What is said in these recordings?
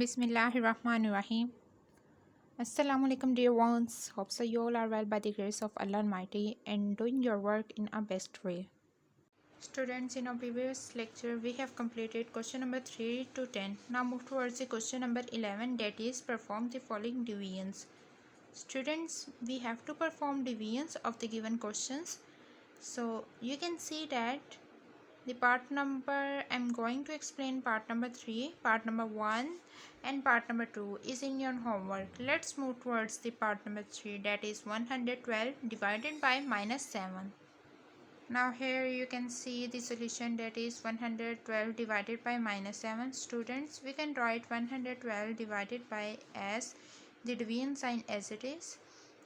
Bismillahirrahmanirrahim. Assalamu alaikum dear ones. Hope so you all are well by the grace of Allah Almighty and doing your work in a best way. Students, in our previous lecture we have completed question number 3 to 10. Now move towards the question number 11, that is perform the following divisions. Students, we have to perform divisions of the given questions. So you can see that the part number, I'm going to explain part number 3, part number 1 and part number 2 is in your homework. Let's move towards the part number 3, that is 112 divided by minus 7. Now here you can see the solution, that is 112 divided by minus 7. Students, we can write 112 divided by as the division sign as it is,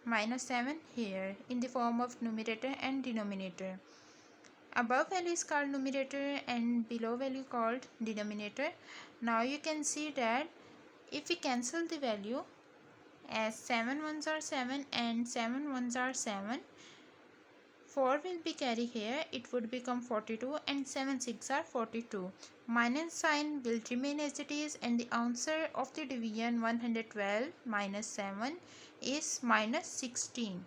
minus 7 here in the form of numerator and denominator. Above value is called numerator and below value called denominator. Now you can see that if we cancel the value, as 7 ones are 7 and 7 ones are 7, 4 will be carry here, it would become 42 and 7 6 are 42. Minus sign will remain as it is and the answer of the division 112 minus 7 is minus 16.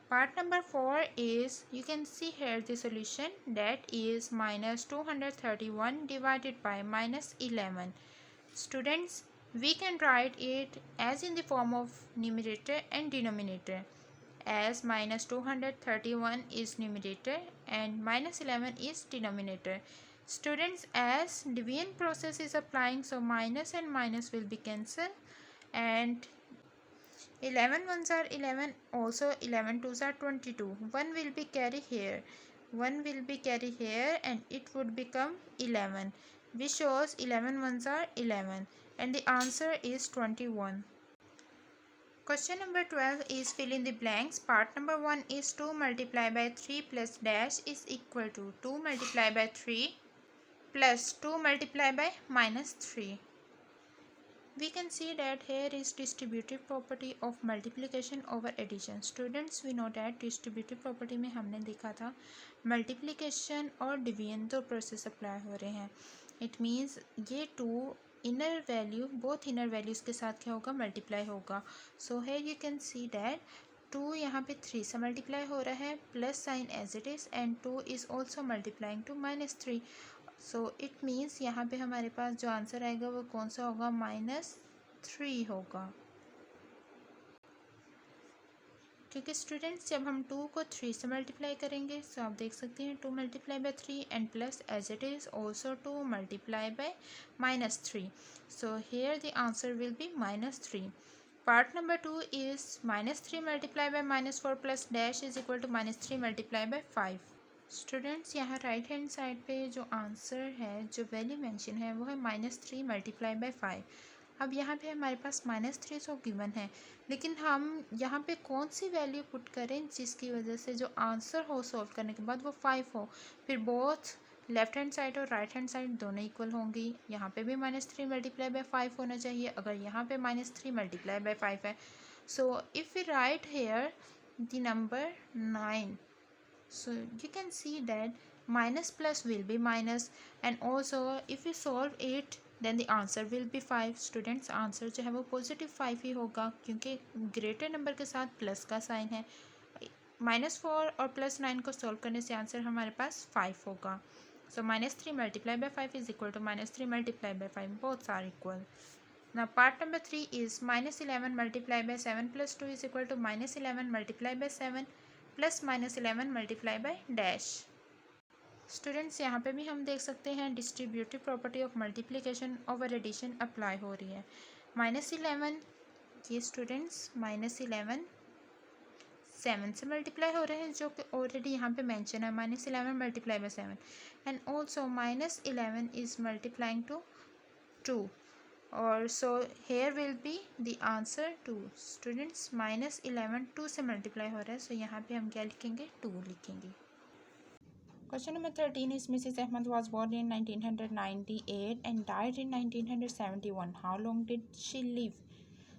Part number 4 is, you can see here the solution, that is minus 231 divided by minus 11. Students, we can write it as in the form of numerator and denominator, as minus 231 is numerator and minus 11 is denominator. Students, as division process is applying, so minus and minus will be cancelled and 11 ones are 11, also 11 twos are 22. 1 will be carry here, 1 will be carry here and it would become 11, which shows 11 ones are 11 and the answer is 21. Question number 12 is fill in the blanks. Part number 1 is 2 multiplied by 3 plus dash is equal to 2 multiplied by 3 plus 2 multiplied by minus 3. We can see that here is distributive property of multiplication over addition. Students, we know that distributive property में हमने देखा था multiplication और division दो process apply हो रहे हैं. It means ये two inner value, both inner values के साथ क्या होगा, multiply होगा. So here you can see that 2 यहाँ पे 3 से multiply हो रहा है, plus sign as it is, and 2 is also multiplying to minus 3. So it means यहाँ पे हमारे पास जो आंसर आएगा वो कौन सा होगा, माइनस 3 होगा. क्योंकि स्टूडेंट्स जब हम 2 को 3 से मल्टीप्लाई करेंगे, सो आप देख सकते हैं 2 multiply by 3 and plus as it is also 2 multiply by minus 3. So here the answer will be minus 3. Part number 2 is minus 3 multiply by minus 4 plus dash is equal to minus 3 multiply by 5. Students, यहाँ right hand side पे जो answer है, जो value mention है, वो है minus 3 multiply by 5. अब यहाँ पे हमारे पास माइनस 3 सो गिवन है, लेकिन हम यहाँ पे कौन सी वैल्यू पुट करें जिसकी वजह से जो आंसर हो सॉल्व करने के बाद वो 5 हो. फिर बोथ लेफ्ट हैंड साइड और राइट हैंड साइड दोनों इक्वल होंगी. यहाँ पे भी माइनस 3 मल्टीप्लाई बाय 5 होना चाहिए, अगर यहाँ पे माइनस 3 मल्टीप्लाई बाय 5 है. So if we write here the number 9, so you can see that minus plus will be minus, and also if you solve it then the answer will be 5. Students, answer जो है वो positive 5 ही होगा क्योंकि greater number के साथ plus का sign है. Minus 4 और प्लस 9 को सॉल्व करने से आंसर हमारे पास 5 होगा. So minus 3 multiply by 5 is equal to minus 3 multiply by 5, both are equal. Now part number 3 is minus 11 multiplied by 7 plus 2 is equal to minus 11 multiplied by 7 plus minus 11 multiply by dash. Students, यहाँ पे भी हम देख सकते हैं distributive property of multiplication over addition apply हो रही है. माइनस 11, ये स्टूडेंट्स माइनस 11 7 से मल्टीप्लाई हो रहे हैं, जो कि ऑलरेडी यहाँ पे मेंशन है, minus 11 multiply bye 7, and also minus 11 is multiplying to 2. और so here will be the answer 2. Students, minus 11 2 से मल्टीप्लाई हो रहा है, सो यहाँ पे हम क्या लिखेंगे, 2 लिखेंगे. Question number 13 is Mrs Ahmed was born in 1998 and died in 1971. How long did she live.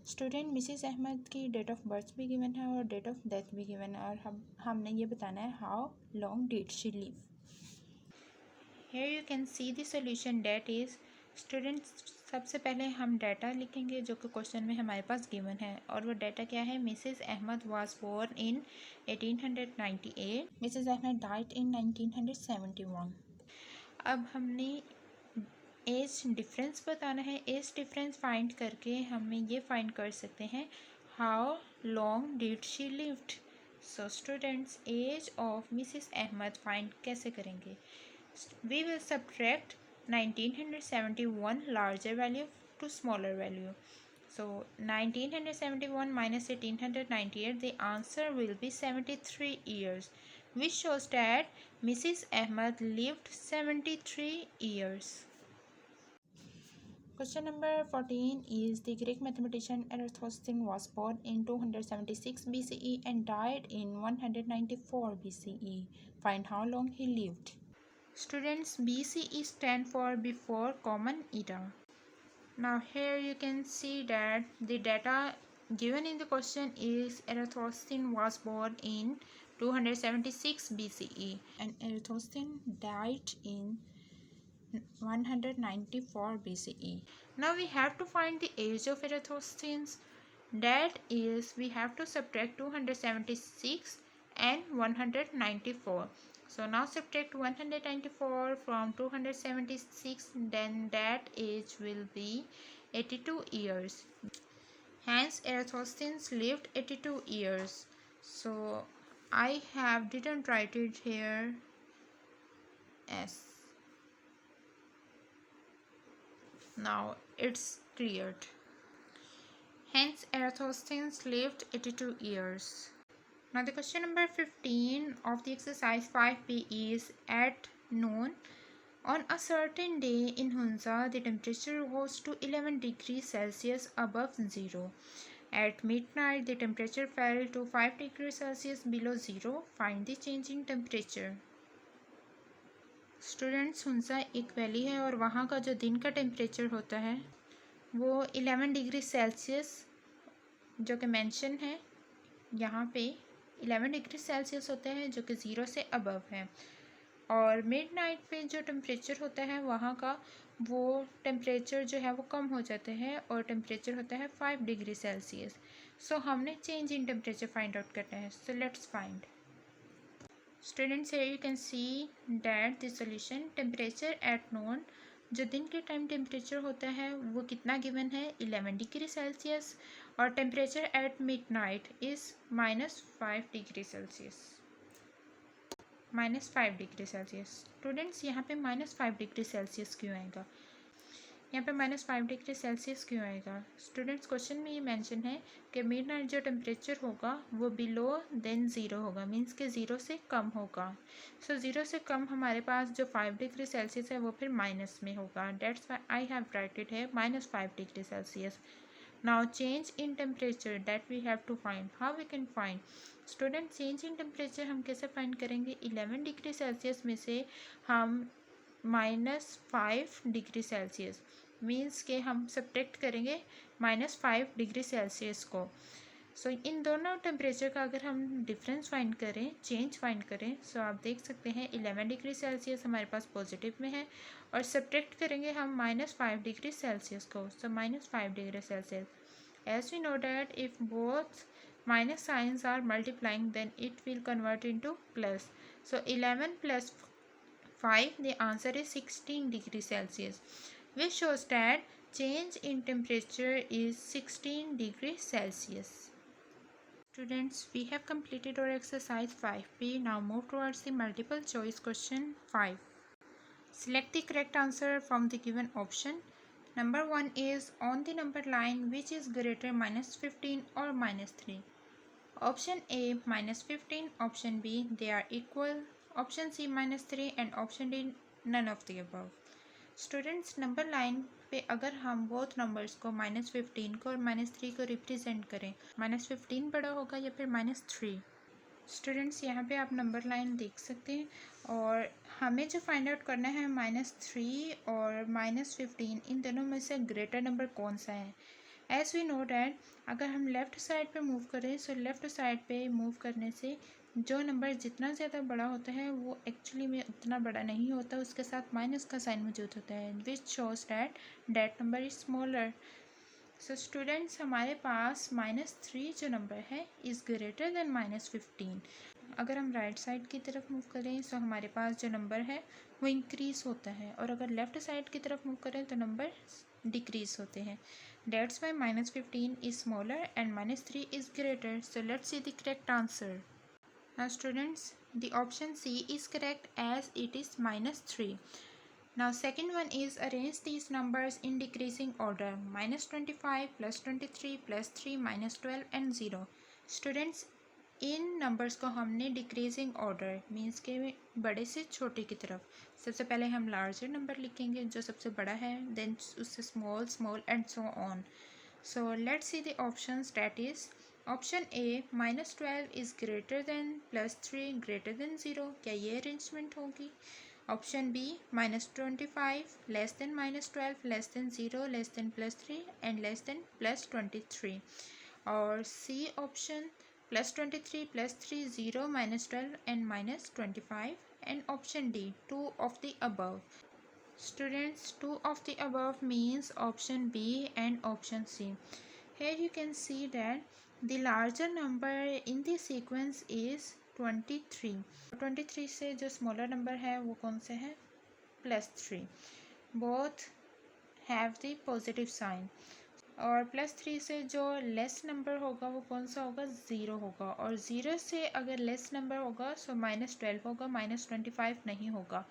Student, Mrs Ahmed की डेट ऑफ बर्थ भी गिवन है और डेट ऑफ डेथ भी गिवन है, और हमने ये बताना है how long did she live. Here you can see the solution, date is, students सबसे पहले हम डाटा लिखेंगे जो कि क्वेश्चन में हमारे पास गिवन है, और वो डाटा क्या है? Mrs Ahmed was born in 1898, Mrs Ahmed died in 1971। अब हमने एज डिफरेंस बताना है। एज डिफरेंस फाइंड करके हमें ये फाइंड कर सकते हैं how long did she lived. So students, age of Mrs Ahmed find कैसे करेंगे? We will subtract 1971 larger value to smaller value. So 1971 minus 1898, the answer will be 73 years, which shows that Mrs. Ahmad lived 73 years. Question number 14 is the Greek mathematician Eratosthenes was born in 276 BCE and died in 194 BCE. Find how long he lived. Students, BCE stand for before common era. Now here you can see that the data given in the question is Eratosthenes was born in 276 BCE and Eratosthenes died in 194 BCE. Now we have to find the age of Eratosthenes. That is, we have to subtract 276 and 194. So now subtract 194 from 276, then that age will be 82 years. Hence Eratosthenes lived 82 years. So I didn't write it here as. Now it's cleared. Hence Eratosthenes lived 82 years. Now the question number 15 of the exercise 5b is at noon on a certain day in Hunza the temperature rose to 11 degrees Celsius above zero. At midnight the temperature fell to 5 degrees Celsius below zero. Find the change in temperature. Students, Hunza एक valley है और वहाँ का जो दिन का temperature होता है वो 11 डिग्री सेल्सियस जो कि मेंशन है यहाँ पे 11 डिग्री सेल्सियस होता है जो कि ज़ीरो से अबव है। और मिडनाइट पे जो टेम्परेचर होता है वहाँ का वो टेम्परेचर जो है वो कम हो जाता है और टेम्परेचर होता है 5 डिग्री सेल्सियस। सो हमने change in temperature find out करना है। So let's find. Students, here you can see that the solution temperature at noon, जो दिन के टाइम टेम्परेचर होता है वो कितना गिवन है? 11 डिग्री सेल्सियस, और temperature at midnight is -5 degree Celsius. -5 degree Celsius. Students, यहाँ पे -5 डिग्री सेल्सियस क्यों आएगा? यहाँ पे -5 डिग्री सेल्सियस क्यों आएगा? स्टूडेंट्स, क्वेश्चन में ये मेंशन है कि मिडनाइट जो टेम्परेचर होगा वो बिलो देन ज़ीरो होगा, मींस के ज़ीरो से कम होगा। सो ज़ीरो से कम हमारे पास जो 5 डिग्री सेल्सियस है वो फिर माइनस में होगा। That's why I have writed है -5 degree Celsius. Now change in temperature that we have to find. How we can find? Student, change in temperature हम कैसे फाइंड करेंगे? 11 डिग्री सेल्सियस में से हम -5 डिग्री सेल्सियस मीन्स के हम सब्ट्रैक्ट करेंगे -5 डिग्री सेल्सियस को। सो इन दोनों टेम्परेचर का अगर हम डिफरेंस फाइंड करें, चेंज फाइंड करें, सो आप देख सकते हैं 11 डिग्री सेल्सियस हमारे पास पॉजिटिव में है और सब्ट्रैक्ट करेंगे हम -5 डिग्री सेल्सियस को। So -5 degree Celsius. As we know that if both minus signs are multiplying, then it will convert into plus. So 11 plus 5, the answer is 16 degrees Celsius, which shows that change in temperature is 16 degrees Celsius. Students, we have completed our exercise 5b. Now move towards the multiple choice question 5. Select the correct answer from the given option. Number 1 is on the number line which is greater -15 or -3. Option A -15, option B they are equal, option C -3 and option D none of the above. Students, number line पे अगर हम both numbers को -15 को और -3 को represent करें, -15 बड़ा होगा या फिर -3? स्टूडेंट्स, यहाँ पे आप नंबर लाइन देख सकते हैं और हमें जो फाइंड आउट करना है -3 और -15 इन दोनों में से ग्रेटर नंबर कौन सा है। एज वी नो डैट अगर हम लेफ़्ट साइड पे मूव करें, सो लेफ़्ट साइड पे मूव करने से जो नंबर जितना ज़्यादा बड़ा होता है वो एक्चुअली में उतना बड़ा नहीं होता, उसके साथ माइनस का साइन मौजूद होता है, विच shows that number is smaller. So students, हमारे पास -3 जो नंबर है इज़ ग्रेटर देन -15। अगर हम राइट साइड की तरफ मूव करें तो हमारे पास जो नंबर है वो इंक्रीज़ होता है, और अगर लेफ़्ट साइड की तरफ मूव करें तो नंबर डिक्रीज़ होते हैं। That's why -15 is smaller and -3 is greater. So let's see the correct answer. Now students, the option C is correct as it is -3. Now second one is arrange these numbers in decreasing order: -25, +23, +3, -12 and 0. Students, in numbers को हमने decreasing order means के बड़े से छोटे की तरफ, सबसे पहले हम लार्जर नंबर लिखेंगे जो सबसे बड़ा है, देन उससे small, small and so on. So let's see the options. That is option A -12 is greater than +3 greater than 0. क्या ये अरेंजमेंट होगी? Option B -25 less than -12 less than 0 less than +3 and less than +23. और C option +23 +3 0 -12 and -25. And option D 2 of the above. Students, 2 of the above means option B and option C. Here you can see that the larger number in the sequence is 23. 23 से जो smaller number है वो कौन से है? +3. Both have the positive sign. और +3 से जो लेस नंबर होगा वो कौन सा होगा? 0 होगा. और 0 से अगर लेस नंबर होगा सो -12 होगा, -25 नहीं होगा.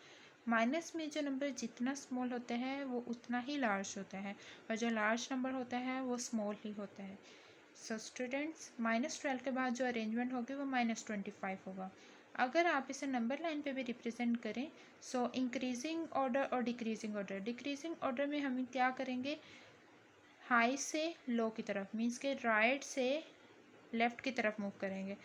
माइनस में जो नंबर जितना स्मॉल होता है वो उतना ही लार्ज होता है, और जो लार्ज नंबर होता है वो स्मॉल ही होता है. सो स्टूडेंट्स, -12 के बाद जो अरेंजमेंट होगी वो -25 होगा. अगर आप इसे नंबर लाइन पे भी रिप्रेजेंट करें सो इंक्रीजिंग ऑर्डर और डिक्रीजिंग ऑर्डर. डिक्रीजिंग ऑर्डर में हम क्या करेंगे? हाई से लो की तरफ, मीन्स के राइट से लेफ़्ट की तरफ मूव करेंगे.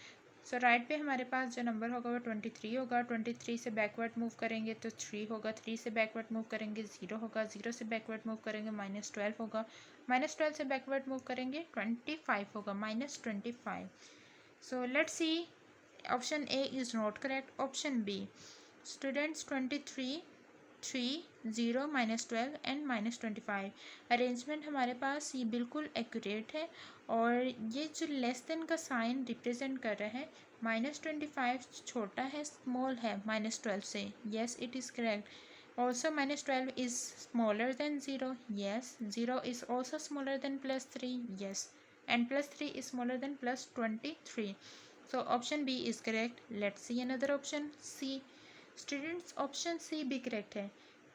सो राइट पे हमारे पास जो नंबर होगा वो 23 होगा. 23 से बैकवर्ड मूव करेंगे तो 3 होगा. 3 से बैकवर्ड मूव करेंगे 0 होगा. 0 से बैकवर्ड मूव करेंगे -12 होगा. -12 से बैकवर्ड मूव करेंगे 25 होगा, -25. So let's see. Option A is not correct. Option B. Students, 23 3 0 -12 and -25 arrangement हमारे पास ये बिल्कुल एक्यूरेट है. और ये जो लेस देन का साइन रिप्रेजेंट कर रहा है, -25 छोटा है, स्मॉल है -12 से. Yes, it is correct. Also -12 is smaller than 0. Yes. 0 is also smaller than +3. Yes. And +3 is smaller than +23. So option B is correct. Let's see another option, C. Students, option C भी correct है.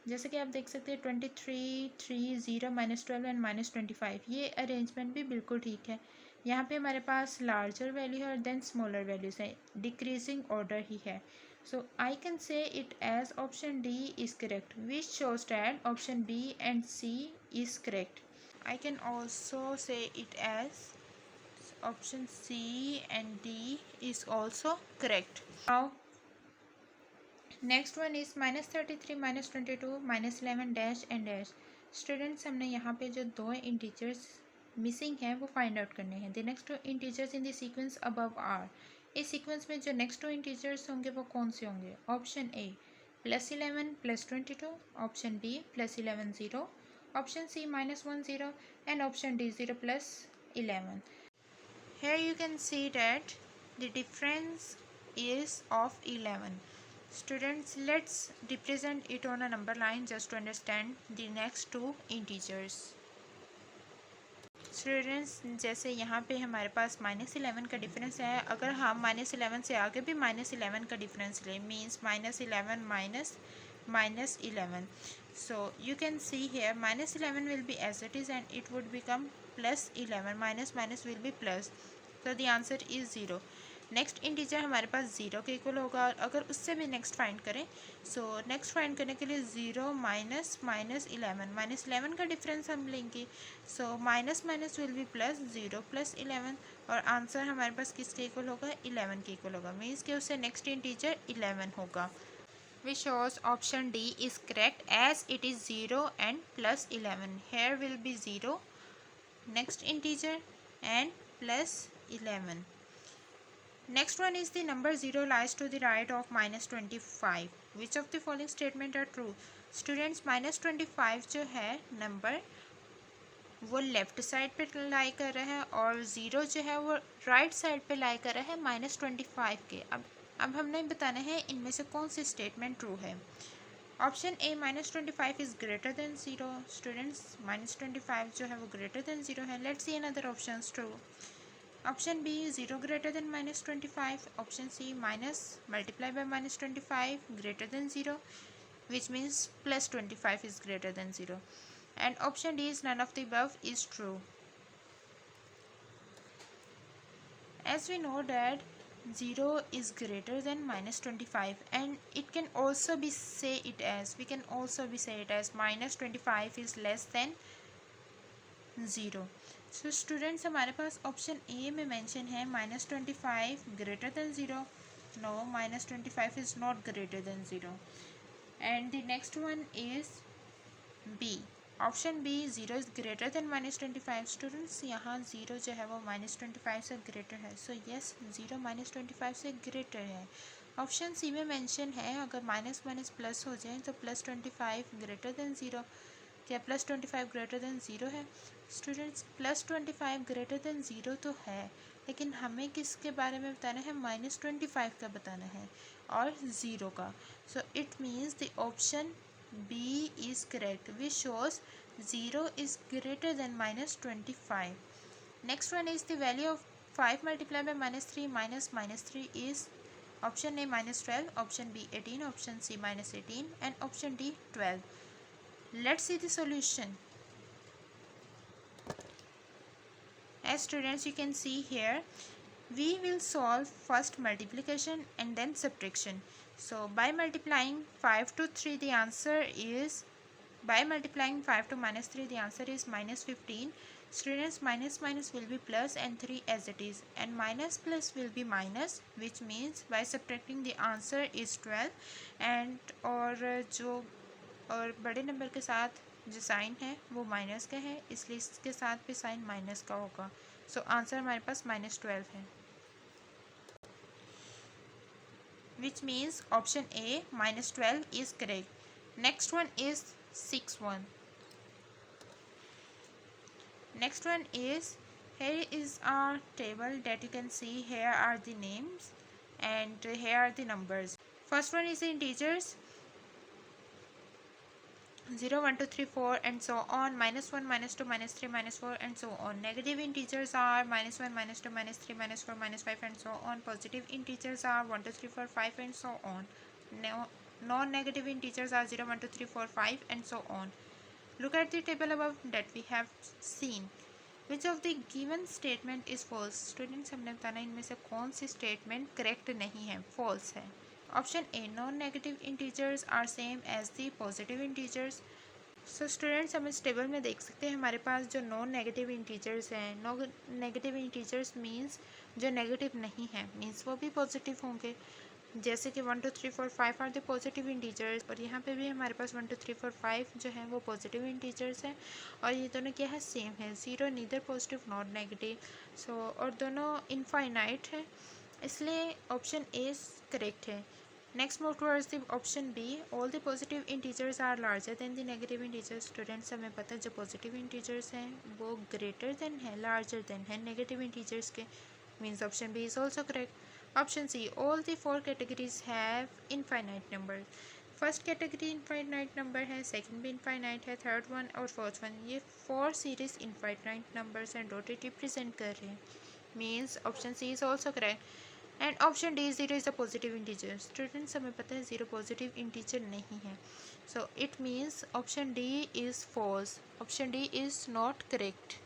जैसे कि आप देख सकते हैं 23 3 0 -12 and -25, ये arrangement भी बिल्कुल ठीक है. यहाँ पे हमारे पास लार्जर वैल्यू है और देन स्मॉलर वैल्यूज है, डिक्रीजिंग ऑर्डर ही है. So I can say it as option D is correct, which shows that option B and C is correct. I can also say it as option C and D is also correct. Now next one is -33 -22 -11 dash and dash. Students, हमने यहाँ पे जो दो integers missing हैं वो find out करने हैं. The next two integers in the sequence above are. इस सीक्वेंस में जो नेक्स्ट टू इंटीजर्स होंगे वो कौन से होंगे? Option A +11 +22, option B +11 0, option C -1 0 and option D 0 +11. Here you can see that the difference is of 11. Students, let's represent it on a number line just to understand the next two integers. Students, जैसे यहाँ पे हमारे पास -11 का difference है, अगर हम -11 से आगे भी -11 का डिफरेंस लें, means -11 -11. So you can see here -11 will be as it is and it would become +11. minus will be plus. So the answer is 0. Next integer हमारे पास 0 के इक्वल होगा. और अगर उससे भी नेक्स्ट फाइंड करें सो नेक्स्ट फाइंड करने के लिए 0 -11 का डिफरेंस हम लेंगे. So minus will be plus, 0 +11, और आंसर हमारे पास किसके इक्वल होगा? 11 के इक्वल होगा. मीन्स कि उससे नेक्स्ट इंटीजर 11 होगा. which shows option D is correct as it is 0 and +11. Here will be 0 next integer and +11. Next one is the number 0 lies to the right of -25. Which of the following statement are true? Students, -25 जो है number वो left side पे लाई कर रहा है और 0 जो है वो राइट साइड पे लाई कर रहा है -25 के। अब हमने बताना है इनमें से कौन सी स्टेटमेंट ट्रू है। Option A -25 is greater than 0। Students, -25 जो है वो ग्रेटर देन 0 है। Let's see another options true. Option B 0 greater than -25। Option C minus multiply by -25 greater than 0, which means +25 is greater than 0. And option D is none of the above is true. As we know that 0 is greater than -25, and it can also be say it as -25 is less than 0. So students, हमारे पास option A में mention है -25 greater than 0. No, -25 is not greater than 0. And the next one is B. Option B 0 is greater than -25। Students, यहाँ 0 जो है वो -25 से greater है। So yes, 0 -25 से ग्रेटर है। ऑप्शन सी में मेंशन है अगर माइनस माइनस प्लस हो जाए तो +25 ग्रेटर देन 0। क्या +25 ग्रेटर देन 0 है? स्टूडेंट्स, +25 ग्रेटर देन 0 तो है, लेकिन हमें किसके बारे में बताना है? -25 का बताना है और 0 का। सो it means the option B is correct, which shows 0 is greater than -25. Next one is the value of 5 multiplied by -3 minus -3 is option A -12, option B 18, option C -18, and option D 12. Let's see the solution. As students, you can see here, we will solve first multiplication and then subtraction. So by multiplying 5 to 3, the answer is, by multiplying 5 to -3, the answer is -15. Students, minus minus will be plus and 3 as it is, and minus plus will be minus, which means by subtracting the answer is 12. And और जो और बड़े number के साथ जो sign है वो minus का है, इसलिए इसके साथ भी साइन माइनस का होगा। सो आंसर हमारे पास -12 है, which means option A -12 is correct. Next one is 6th one. Next one is, here is our table that you can see. Here are the names and here are the numbers. First one is the integers 0, 1, 2, 3, 4 and so on, -1, -2, -3, -4 and so on. Negative integers are -1, -2, -3, -4, -5 and so on. Positive integers are 1, 2, 3, 4, 5 and so on. Non-negative integers are 0, 1, 2, 3, 4, 5 and so on. Look at the table above that we have seen. Which of the given statement is false? Students, हमने बताना इनमें से कौन सी statement correct नहीं है, false है। Option A, non negative integers are same as the positive integers. So students, हम इस टेबल में देख सकते हैं हमारे पास जो नॉन नेगेटिव इंटीजर्स हैं, नॉन नेगेटिव इंटीजर्स मींस जो नेगेटिव नहीं है, मींस वो भी पॉजिटिव होंगे। जैसे कि 1, 2, 3, 4, 5 आर द पॉजिटिव इंटीजर्स, और यहाँ पे भी हमारे पास 1, 2, 3, 4, 5 जो है वो पॉजिटिव इंटीजर्स हैं, और ये दोनों क्या है? सेम है। 0 नीदर पॉजिटिव नॉट नेगेटिव। सो और दोनों इनफाइनाइट है, इसलिए ऑप्शन ए करेक्ट है। Next, move towards the option B. All the positive integers are larger than the negative integers. Students, हमें पता है जो positive integers हैं वो greater than है, larger than है negative integers के, means option B is also correct. Option C. All the 4 categories have infinite numbers. First category infinite number है, सेकंड भी इनफाइनाइट है, थर्ड वन और फोर्थ वन, ये 4 सीरीज इनफाइनाइट नंबर्स हैं, dotted represent कर रहे हैं, means option C is also correct. And option D 0 is a positive integer. Students, हमें पता है 0 पॉजिटिव इंटीजर नहीं है, so it means option D is false. Option D is not correct.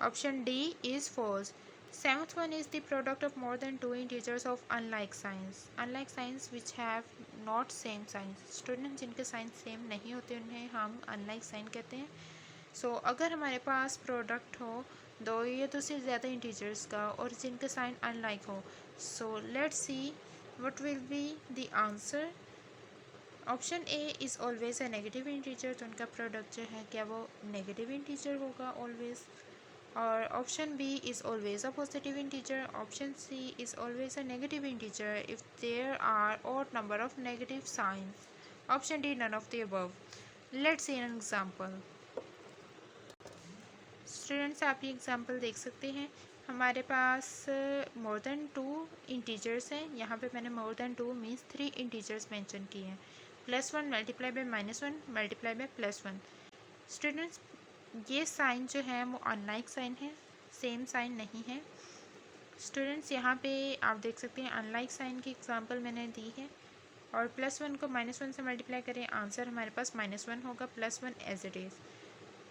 Option D is false. Seventh one is the product of more than 2 integers of unlike signs. Unlike signs which have not same signs. Students, जिनके sign same नहीं होते उन्हें हम unlike sign कहते हैं। सो अगर हमारे पास product हो दो या दो से ज़्यादा इंटीजर्स का और जिनके साइन अनलाइक हो, सो let's see what will be the answer. Option A is always a negative integer, तो उनका प्रोडक्ट जो है क्या वो नेगेटिव इंटीजर होगा always. or option B is always a positive integer, option C is always a negative integer if there are odd number of negative signs, option D none of the above. Let's see an example. Students आप ये example देख सकते हैं, हमारे पास more than 2 integers हैं। यहाँ पे मैंने more than 2 means 3 integers mention किए हैं। +1 multiply by -1 multiply by +1। Students ये साइन जो है वो अनलाइक साइन है, सेम साइन नहीं है। स्टूडेंट्स यहाँ पे आप देख सकते हैं अनलाइक साइन की एग्जांपल मैंने दी है, और +1 को -1 से मल्टीप्लाई करें, आंसर हमारे पास -1 होगा, +1 एज इट इज़।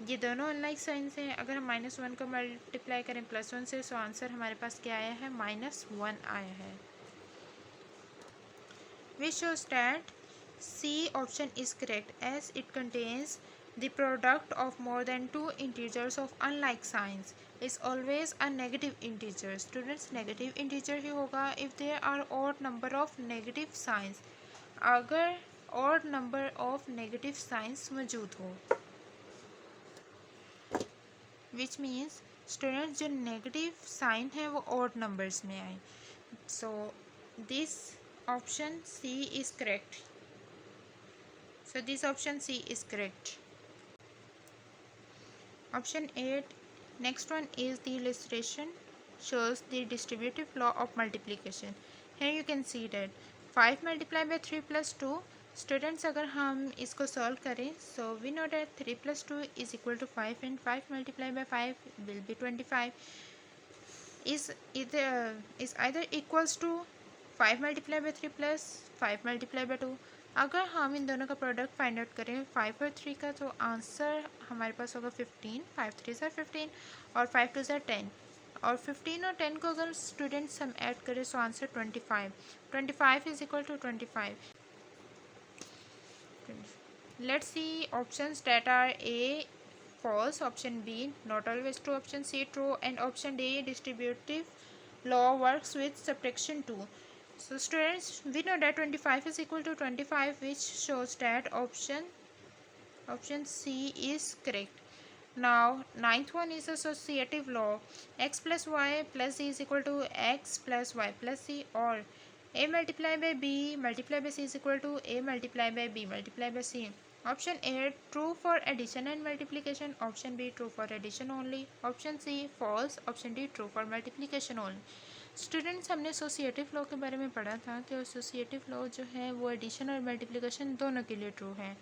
ये दोनों अनलाइक साइंस हैं। अगर हम -1 को मल्टीप्लाई करें +1 से, तो आंसर हमारे पास क्या आया है, -1 आया है। विच shows that C option is correct as it contains the product of more than 2 integers of unlike signs is always a negative integer. Students, negative integer ही होगा if there are odd number of negative signs, अगर odd number of negative signs मौजूद हो, which means students जो negative sign है वो odd numbers में आए। So this option C is correct. So this option C is correct. Option 8, next one is the illustration shows the distributive law of multiplication. Here you can see that 5 multiplied by 3 plus 2. Students अगर हम इसको solve करें, so we know that 3 + 2 is equal to 5 and 5 multiply by 5 will be 25 is either equals to 5 multiply by 3 plus 5 multiply by 2। अगर हम इन दोनों का product find out करें 5 और 3 का, तो आंसर हमारे पास होगा 15। 5 3 ज़ा 15 और 5 2 ज़ा 10, और 15 और 10 को अगर स्टूडेंट्स हम ऐड करें, so answer 25। 25 is equal to 25। Let's see options that are A false, option B not always true, option C true, and option D distributive law works with subtraction 2. So students, we know that 25 is equal to 25, which shows that option C is correct. Now ninth one is associative law. X plus y plus z is equal to x plus y plus c, or A multiplied by B multiplied by C is equal to A multiplied by B multiplied by C. Option A true for addition and multiplication, option B true for addition only, option C false, option D true for multiplication only. Students, हमने associative law के बारे में पढ़ा था कि associative law जो है वो एडिशन और मल्टीप्लिकेशन दोनों के लिए ट्रू है।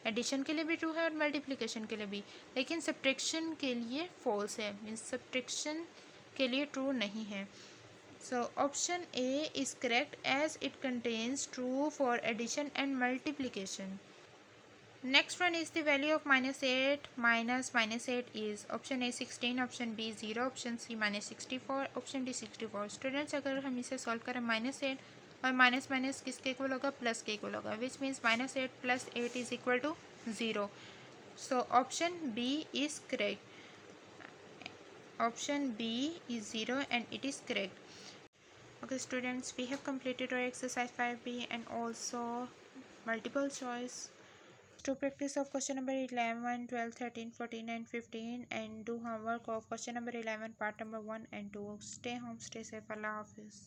एडिशन के लिए भी ट्रू है और मल्टीप्लिकेशन के लिए भी, लेकिन सब्ट्रैक्शन के लिए फॉल्स है, मीन्स सब्ट्रैक्शन के लिए ट्रू नहीं है। So option A is correct as it contains true for addition and multiplication. Next one is the value of -8 minus -8 is option A 16, option B 0, option C -64, option D 64. Students, अगर हम इसे solve करें -8 और minus minus किसके equal होगा, plus के equal होगा, which means -8 + 8 is equal to 0. So option B is correct. Option B is 0 and it is correct. Okay students, we have completed our exercise 5b and also multiple choice. To practice of question number 11, 12, 13, 14 and 15, and do homework of question number 11 part number 1 and 2. Stay home, stay safe. Allah Hafiz.